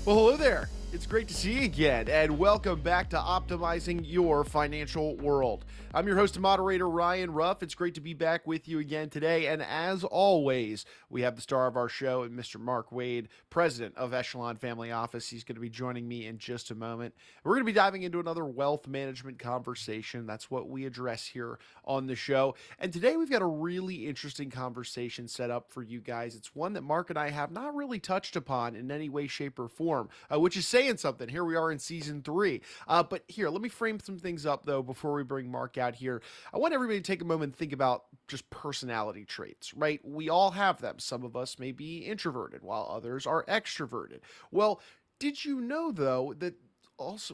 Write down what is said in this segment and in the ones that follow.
Well, hello there. It's great to see you again, and welcome back to Optimizing Your Financial World. I'm your host and moderator, Ryan Ruff. It's great to be back with you again today, and as always, we have the star of our show, Mr. Mark Wade, president of Echelon Family Office. He's going to be joining me in just a moment. We're going to be diving into another wealth management conversation. That's what we address here on the show, and today we've got a really interesting conversation set up for you guys. It's one that Mark and I have not really touched upon in any way, shape, or form, which is saying something. Here we are in season 3. But here, let me frame some things up, though, before we bring Mark out here. I want everybody to take a moment and think about just personality traits, right? We all have them. Some of us may be introverted, while others are extroverted. Well, did you know, though, that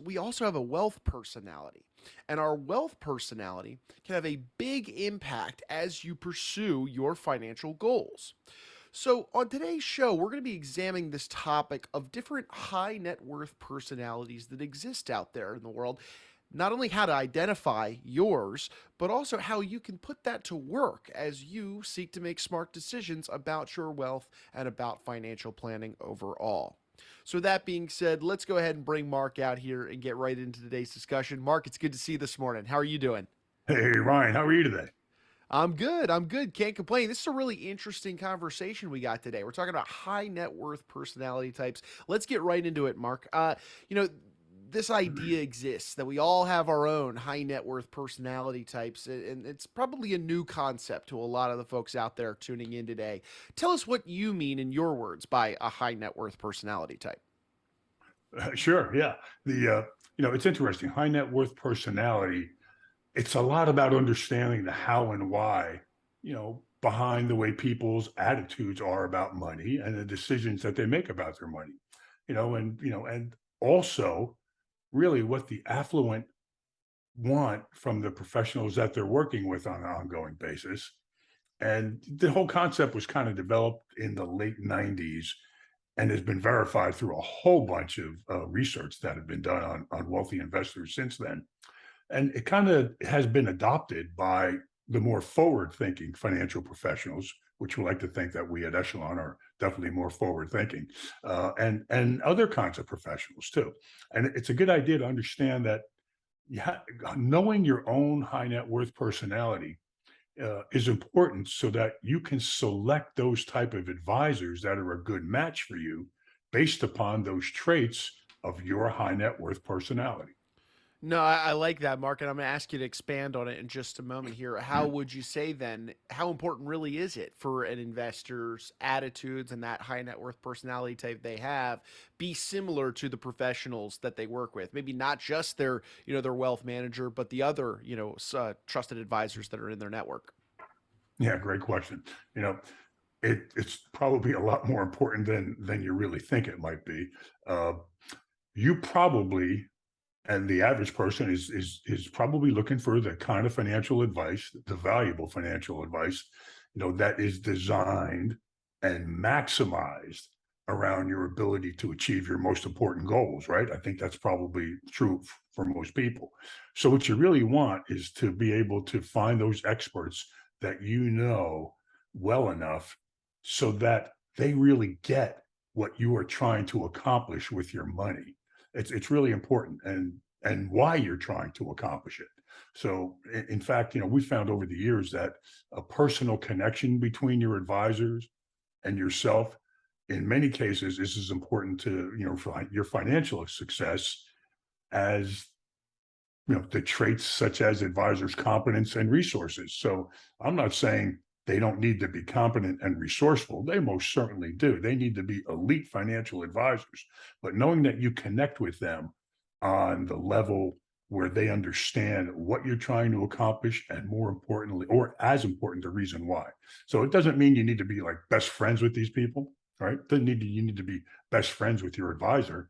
we also have a wealth personality? And our wealth personality can have a big impact as you pursue your financial goals. So, on today's show, we're going to be examining this topic of different high net worth personalities that exist out there in the world. Not only how to identify yours, but also how you can put that to work as you seek to make smart decisions about your wealth and about financial planning overall. So, that being said, let's go ahead and bring Mark out here and get right into today's discussion. Mark, it's good to see you this morning. How are you doing? Hey, Ryan, how are you today? I'm good. I'm good. Can't complain. This is a really interesting conversation we got today. We're talking about high net worth personality types. Let's get right into it, Mark. You know, this idea exists that we all have our own high net worth personality types, and it's probably a new concept to a lot of the folks out there tuning in today. Tell us what you mean, in your words, by a high net worth personality type. Sure, yeah. It's interesting. High net worth personality, it's a lot about understanding the how and why, behind the way people's attitudes are about money and the decisions that they make about their money. And also really what the affluent want from the professionals that they're working with on an ongoing basis. And the whole concept was kind of developed in the late 90s and has been verified through a whole bunch of research that have been done on wealthy investors since then. And it kind of has been adopted by the more forward thinking financial professionals, which we like to think that we at Echelon are definitely more forward thinking, and other kinds of professionals too. And it's a good idea to understand that knowing your own high net worth personality is important so that you can select those type of advisors that are a good match for you based upon those traits of your high net worth personality. No, I like that, Mark, and I'm going to ask you to expand on it in just a moment here. How would you say then, how important really is it for an investor's attitudes and that high net worth personality type they have be similar to the professionals that they work with? Maybe not just their wealth manager, but the other, trusted advisors that are in their network. Yeah, great question. You know, it's probably a lot more important than you really think it might be. Uh, you probably and the average person is probably looking for the kind of financial advice, the valuable financial advice, that is designed and maximized around your ability to achieve your most important goals, right? I think that's probably true for most people. So what you really want is to be able to find those experts that you know well enough so that they really get what you are trying to accomplish with your money. It's really important, and why you're trying to accomplish it. So in fact, we found over the years that a personal connection between your advisors and yourself in many cases is as important to for your financial success as the traits such as advisors competence and resources. So I'm not saying they don't need to be competent and resourceful. They most certainly do. They need to be elite financial advisors. But knowing that you connect with them on the level where they understand what you're trying to accomplish, and more importantly, or as important, the reason why. So it doesn't mean you need to be like best friends with these people, right? Doesn't need to, you need to be best friends with your advisor,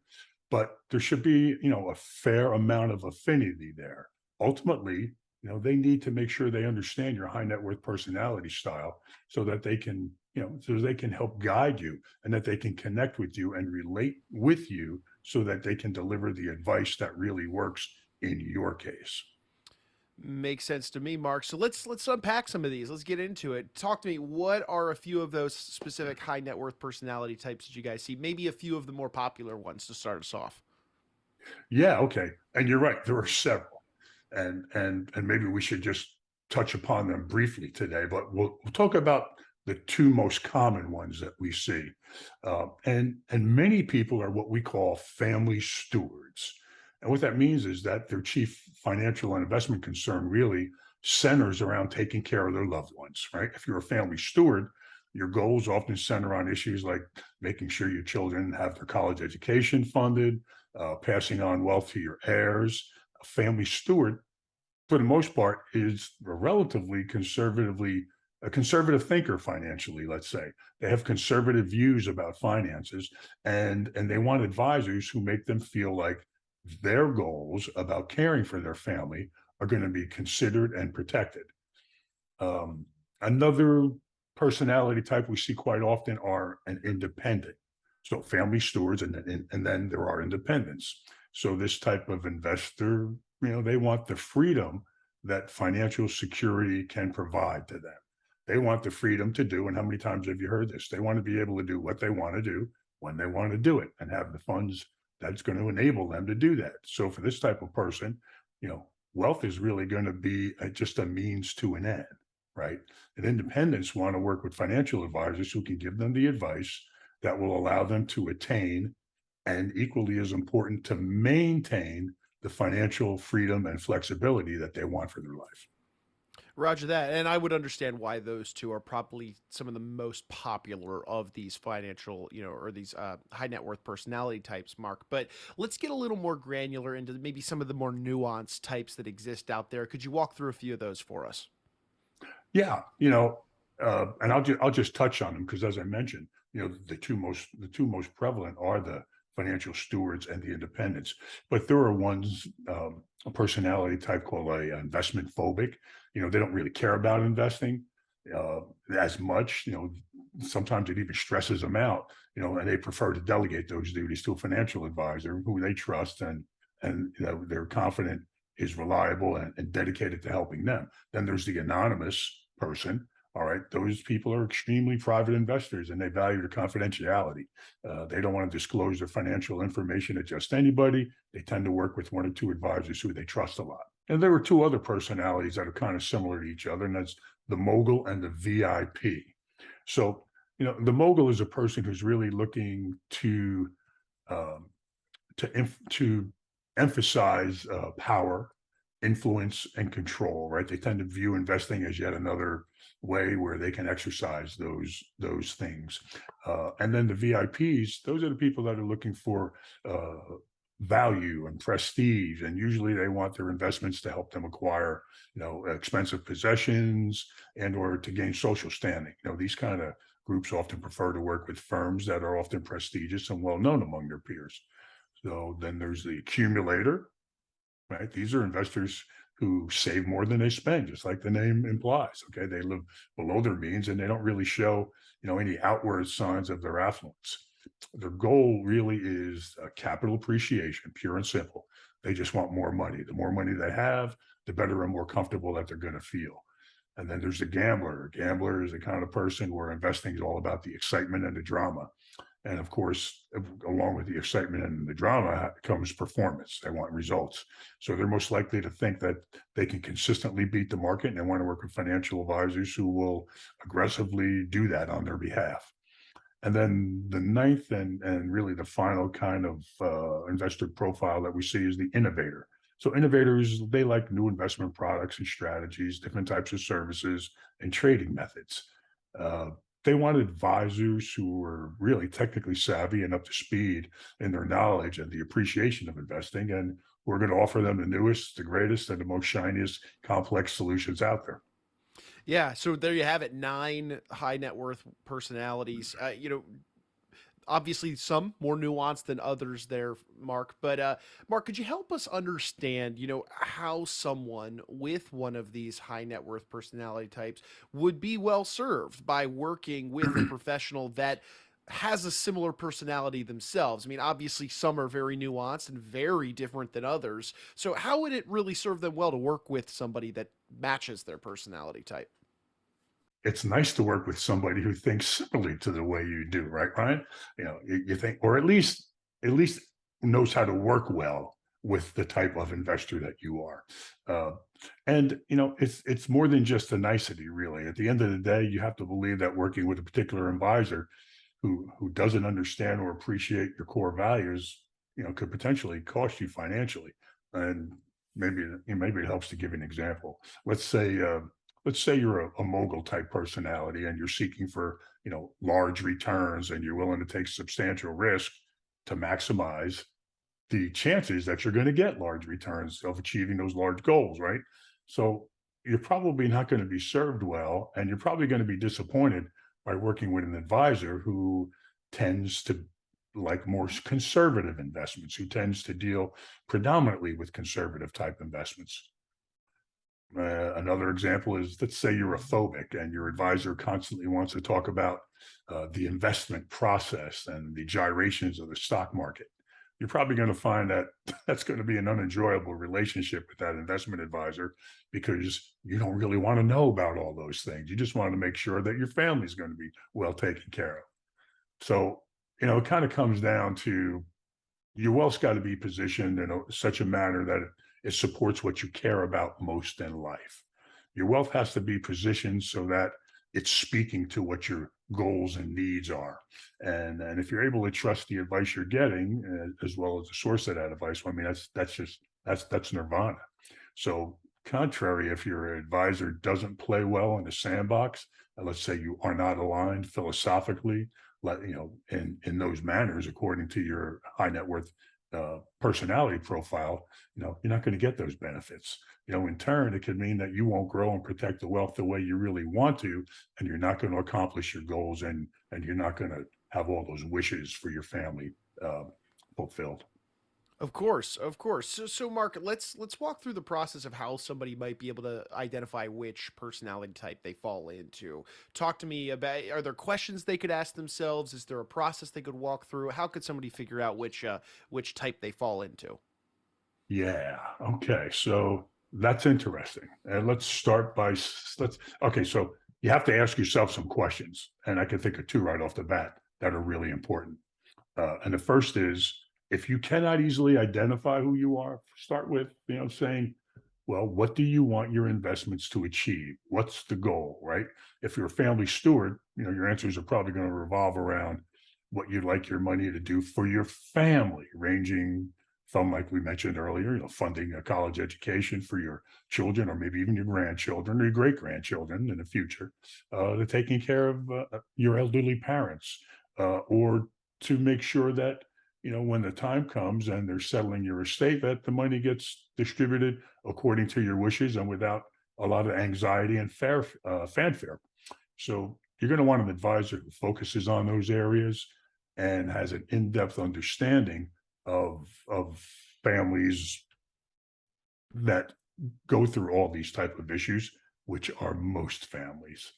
but there should be, a fair amount of affinity there. Ultimately, they need to make sure they understand your high net worth personality style so that they can, so they can help guide you and that they can connect with you and relate with you so that they can deliver the advice that really works in your case. Makes sense to me, Mark. So let's unpack some of these. Let's get into it. Talk to me. What are a few of those specific high net worth personality types that you guys see? Maybe a few of the more popular ones to start us off. Yeah, okay. And you're right, there are several. And maybe we should just touch upon them briefly today, but we'll talk about the two most common ones that we see. And many people are what we call family stewards. And what that means is that their chief financial and investment concern really centers around taking care of their loved ones, right? If you're a family steward, your goals often center on issues like making sure your children have their college education funded, passing on wealth to your heirs. A family steward, for the most part, is a relatively conservatively a conservative thinker financially. Let's say they have conservative views about finances, and they want advisors who make them feel like their goals about caring for their family are going to be considered and protected. Another personality type we see quite often are an independent. So family stewards, and then there are independents. So this type of investor, they want the freedom that financial security can provide to them. They want the freedom to do, and how many times have you heard this? They want to be able to do what they want to do when they want to do it and have the funds that's going to enable them to do that. So for this type of person, wealth is really going to be just a means to an end, right? And independents want to work with financial advisors who can give them the advice that will allow them to attain, and equally as important, to maintain the financial freedom and flexibility that they want for their life. Roger that. And I would understand why those two are probably some of the most popular of these financial, or these high net worth personality types, Mark. But let's get a little more granular into maybe some of the more nuanced types that exist out there. Could you walk through a few of those for us? Yeah, and I'll just touch on them because, as I mentioned, the two most prevalent are the financial stewards and the independents. But there are ones, a personality type called a investment phobic. They don't really care about investing uh, as much. Sometimes it even stresses them out. And they prefer to delegate those duties to a financial advisor who they trust, and they're confident is reliable and dedicated to helping them. Then there's the anonymous person. All right, those people are extremely private investors and they value the confidentiality. They don't want to disclose their financial information to just anybody. They tend to work with one or two advisors who they trust a lot. And there are two other personalities that are kind of similar to each other, and that's the mogul and the VIP. So, the mogul is a person who's really looking um, to emphasize power, influence, and control. Right? They tend to view investing as yet another way where they can exercise those things. And then the VIPs, those are the people that are looking for value and prestige, and usually they want their investments to help them acquire, expensive possessions and or to gain social standing. These kind of groups often prefer to work with firms that are often prestigious and well known among their peers. So then there's the accumulator, right? These are investors who save more than they spend, just like the name implies. Okay, they live below their means and they don't really show, any outward signs of their affluence. Their goal really is capital appreciation, pure and simple. They just want more money. The more money they have, the better and more comfortable that they're going to feel. And then there's the gambler. A gambler is the kind of person where investing is all about the excitement and the drama. And of course, along with the excitement and the drama comes performance. They want results. So they're most likely to think that they can consistently beat the market, and they want to work with financial advisors who will aggressively do that on their behalf. And then the ninth and really the final kind of investor profile that we see is the innovator. So innovators, they like new investment products and strategies, different types of services and trading methods. Uh, they want advisors who are really technically savvy and up to speed in their knowledge and the appreciation of investing. And we're going to offer them the newest, the greatest, and the most shiniest complex solutions out there. Yeah, so there you have it. Nine high net worth personalities. Obviously some more nuanced than others there, Mark. But Mark, could you help us understand, how someone with one of these high net worth personality types would be well served by working with a professional that has a similar personality themselves. I mean, obviously, some are very nuanced and very different than others. So, how would it really serve them well to work with somebody that matches their personality type? It's nice to work with somebody who thinks similarly to the way you do, right, Ryan? You think, or at least knows how to work well with the type of investor that you are. Uh, and it's more than just a nicety, really. At the end of the day, you have to believe that working with a particular advisor who doesn't understand or appreciate your core values, could potentially cost you financially. And maybe it helps to give an example. Let's say let's say you're a mogul type personality and you're seeking for large returns and you're willing to take substantial risk to maximize the chances that you're going to get large returns of achieving those large goals, right? So you're probably not going to be served well, and you're probably going to be disappointed by working with an advisor who tends to like more conservative investments, who tends to deal predominantly with conservative type investments. Another example is, let's say you're a phobic and your advisor constantly wants to talk about the investment process and the gyrations of the stock market. You're probably going to find that that's going to be an unenjoyable relationship with that investment advisor because you don't really want to know about all those things. You just want to make sure that your family is going to be well taken care of. So, it kind of comes down to your wealth's got to be positioned in such a manner that it supports what you care about most in life. Your wealth has to be positioned so that it's speaking to what your goals and needs are. And if you're able to trust the advice you're getting, as well as the source of that advice, well, I mean, that's nirvana. So, contrary, if your advisor doesn't play well in the sandbox, and let's say you are not aligned philosophically, in those manners, according to your high net worth personality profile, you're not going to get those benefits. In turn, it could mean that you won't grow and protect the wealth the way you really want to, and you're not going to accomplish your goals, and you're not going to have all those wishes for your family fulfilled. Of course, of course. So, Mark, let's walk through the process of how somebody might be able to identify which personality type they fall into. Talk to me about, are there questions they could ask themselves? Is there a process they could walk through? How could somebody figure out which type they fall into? Yeah. Okay. So that's interesting. And let's start by let's. Okay. So you have to ask yourself some questions, and I can think of two right off the bat that are really important. And the first is, if you cannot easily identify who you are, start with saying, well, what do you want your investments to achieve? What's the goal, right? If you're a family steward, your answers are probably going to revolve around what you'd like your money to do for your family, ranging from, like we mentioned earlier, funding a college education for your children, or maybe even your grandchildren or your great grandchildren in the future, to taking care of your elderly parents, or to make sure that when the time comes and they're settling your estate, that the money gets distributed according to your wishes and without a lot of anxiety and fanfare. So you're going to want an advisor who focuses on those areas and has an in-depth understanding of families that go through all these type of issues, which are most families.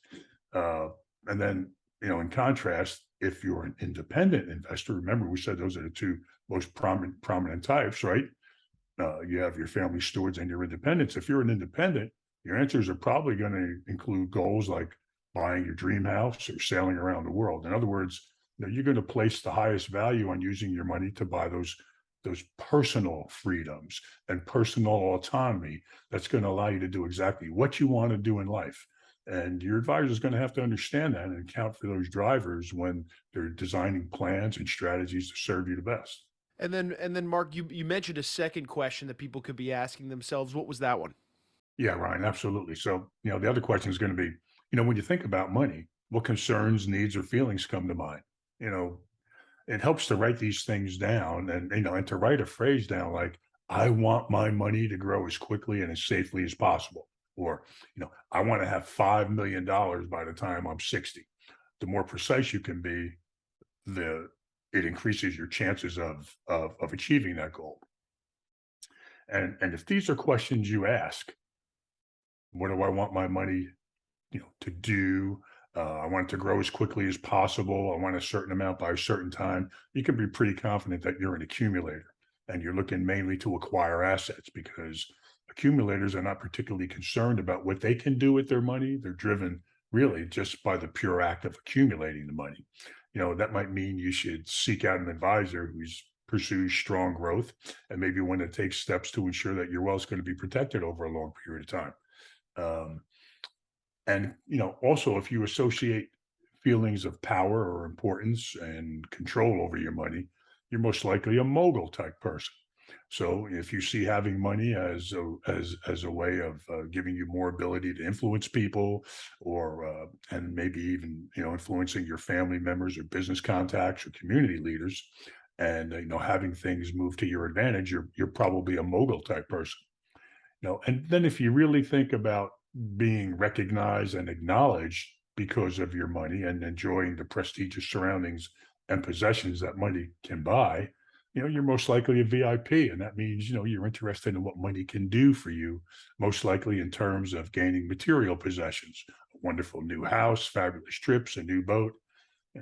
Uh, and then, in contrast, if you're an independent investor, remember we said those are the two most prominent types, right? You have your family stewards and your independents. If you're an independent, your answers are probably going to include goals like buying your dream house or sailing around the world. In other words, you're going to place the highest value on using your money to buy those personal freedoms and personal autonomy that's going to allow you to do exactly what you want to do in life. And your advisor is going to have to understand that and account for those drivers when they're designing plans and strategies to serve you the best. And then, Mark, you mentioned a second question that people could be asking themselves. What was that one? Yeah, Ryan, absolutely. So, the other question is going to be, when you think about money, what concerns, needs, or feelings come to mind? You know, it helps to write these things down, and to write a phrase down like, I want my money to grow as quickly and as safely as possible. Or, I want to have $5 million by the time I'm 60. The more precise you can be, the it increases your chances of achieving that goal. And if these are questions you ask, what do I want my money, to do? I want it to grow as quickly as possible. I want a certain amount by a certain time. You can be pretty confident that you're an accumulator and you're looking mainly to acquire assets because accumulators are not particularly concerned about what they can do with their money. They're driven really just by the pure act of accumulating the money. That might mean you should seek out an advisor who's pursues strong growth and maybe one that takes steps to ensure that your wealth is going to be protected over a long period of time. Um, and also, if you associate feelings of power or importance and control over your money, you're most likely a mogul type person. So if you see having money as a way of giving you more ability to influence people, or and maybe even influencing your family members or business contacts or community leaders, and having things move to your advantage, you're probably a mogul type person. And then if you really think about being recognized and acknowledged because of your money and enjoying the prestigious surroundings and possessions that money can buy, you're most likely a VIP. And that means, you're interested in what money can do for you, most likely in terms of gaining material possessions, a wonderful new house, fabulous trips, a new boat,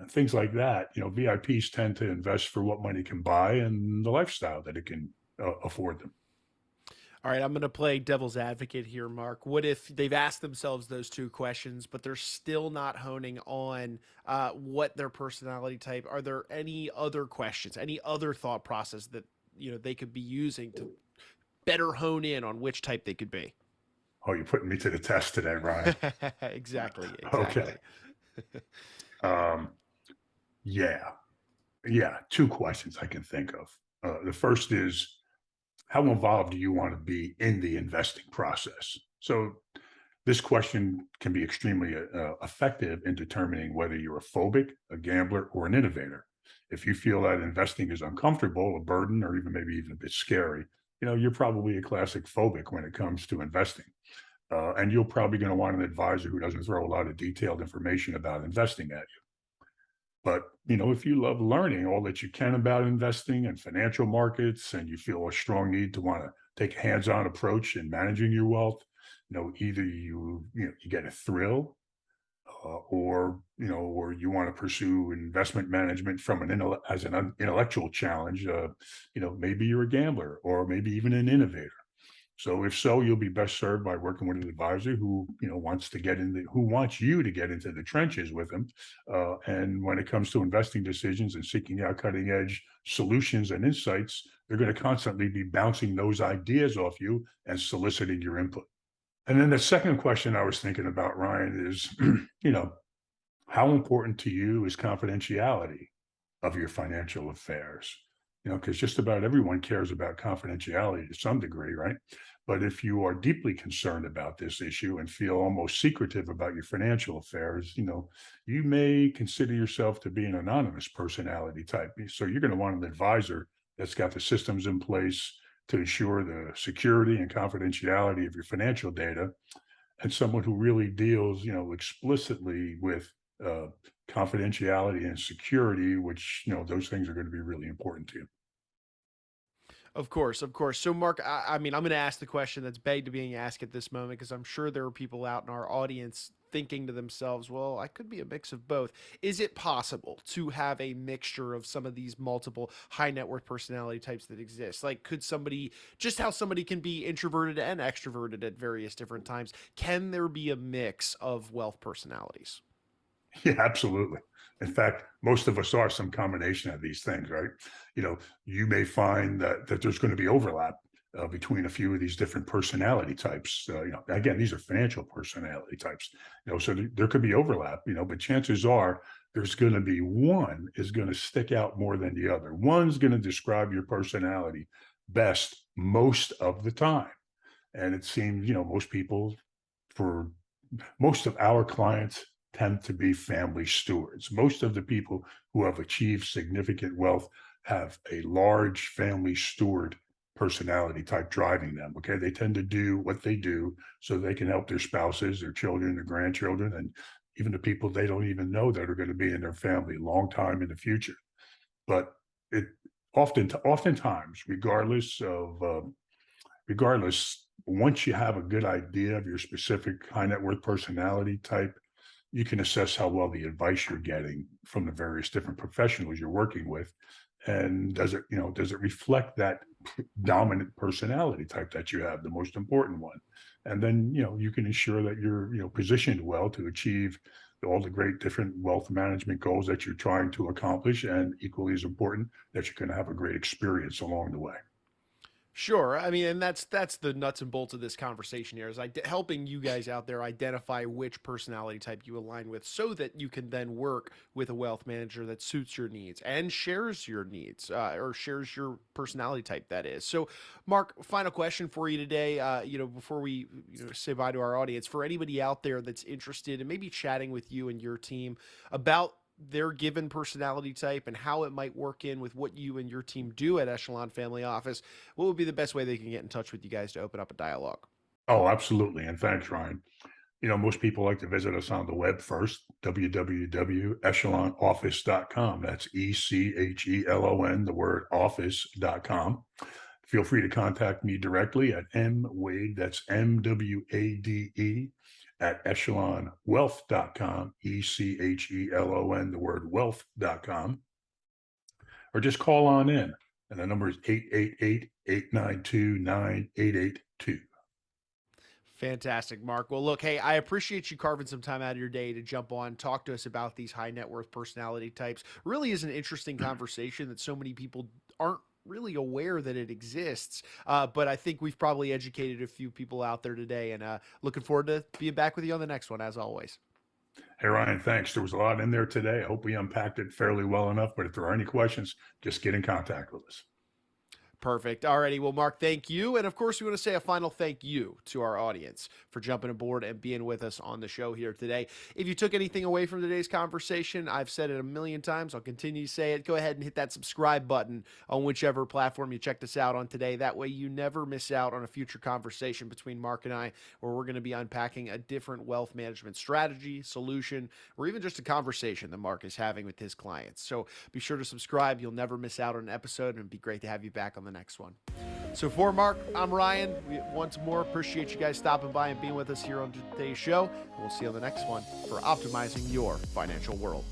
things like that. VIPs tend to invest for what money can buy and the lifestyle that it can afford them. All right, I'm going to play devil's advocate here, Mark. What if they've asked themselves those two questions, but they're still not honing on what their personality type? Are there any other questions, any other thought process that they could be using to better hone in on which type they could be? Oh, you're putting me to the test today, Ryan. Exactly, Okay. exactly. Um, yeah. Yeah. Two questions I can think of. The first is, how involved do you want to be in the investing process? So, this question can be extremely effective in determining whether you're a phobic, a gambler, or an innovator. If you feel that investing is uncomfortable, a burden, or even maybe even a bit scary, you're probably a classic phobic when it comes to investing. And you're probably going to want an advisor who doesn't throw a lot of detailed information about investing at you. But if you love learning all that you can about investing and financial markets, and you feel a strong need to want to take a hands-on approach in managing your wealth, either you get a thrill, or you want to pursue investment management from as an intellectual challenge. Maybe you're a gambler, or maybe even an innovator. So if so, you'll be best served by working with an advisor who who wants you to get into the trenches with them. And when it comes to investing decisions and seeking out cutting edge solutions and insights, they're going to constantly be bouncing those ideas off you and soliciting your input. And then the second question I was thinking about, Ryan, is, how important to you is confidentiality of your financial affairs? Because just about everyone cares about confidentiality to some degree, right? But if you are deeply concerned about this issue and feel almost secretive about your financial affairs, you may consider yourself to be an anonymous personality type. So you're going to want an advisor that's got the systems in place to ensure the security and confidentiality of your financial data, and someone who really deals, explicitly with uh, confidentiality and security, which, those things are going to be really important to you. Of course, of course. So, Mark, I mean, I'm going to ask the question that's begged being asked at this moment because I'm sure there are people out in our audience thinking to themselves, well, I could be a mix of both. Is it possible to have a mixture of some of these multiple high net worth personality types that exist? Like, could somebody, just how somebody can be introverted and extroverted at various different times, can there be a mix of wealth personalities? Yeah, absolutely. In fact, most of us are some combination of these things, right? You may find that there's going to be overlap between a few of these different personality types. Again, these are financial personality types. So there could be overlap. But chances are there's going to be one is going to stick out more than the other. One's going to describe your personality best most of the time. And it seems, most people, for most of our clients, tend to be family stewards. Most of the people who have achieved significant wealth have a large family steward personality type driving them. Okay. They tend to do what they do so they can help their spouses, their children, their grandchildren, and even the people they don't even know that are going to be in their family a long time in the future. But it oftentimes, regardless, once you have a good idea of your specific high net worth personality type, you can assess how well the advice you're getting from the various different professionals you're working with, and does it reflect that dominant personality type that you have, the most important one. And then you can ensure that you're positioned well to achieve all the great different wealth management goals that you're trying to accomplish, and equally as important, that you're going to have a great experience along the way. Sure. I mean, and that's the nuts and bolts of this conversation here is helping you guys out there identify which personality type you align with so that you can then work with a wealth manager that suits your needs and shares your needs or shares your personality type, that is. So, Mark, final question for you today, before we say bye to our audience, for anybody out there that's interested in maybe chatting with you and your team about their given personality type and how it might work in with what you and your team do at Echelon Family Office, what would be the best way they can get in touch with you guys to open up a dialogue? Oh, absolutely. And thanks, Ryan. Most people like to visit us on the web first, www.echelonoffice.com. That's ECHELON, the word office.com. Feel free to contact me directly at mwade, that's MWADE, at echelonwealth.com, ECHELON, the word wealth.com, or just call on in. And the number is 888-892-9882. Fantastic, Mark. Well, look, hey, I appreciate you carving some time out of your day to jump on, talk to us about these high net worth personality types. Really is an interesting conversation that so many people aren't really aware that it exists. But I think we've probably educated a few people out there today, and looking forward to being back with you on the next one, as always. Hey, Ryan, thanks. There was a lot in there today. I hope we unpacked it fairly well enough, but if there are any questions, just get in contact with us. Perfect. Alrighty. Well, Mark, thank you. And of course, we want to say a final thank you to our audience for jumping aboard and being with us on the show here today. If you took anything away from today's conversation, I've said it a million times. I'll continue to say it. Go ahead and hit that subscribe button on whichever platform you checked us out on today. That way, you never miss out on a future conversation between Mark and I, where we're going to be unpacking a different wealth management strategy, solution, or even just a conversation that Mark is having with his clients. So be sure to subscribe. You'll never miss out on an episode, and it'd be great to have you back on the next one. So for Mark, I'm Ryan. We once more appreciate you guys stopping by and being with us here on today's show. We'll see you on the next one for optimizing your financial world.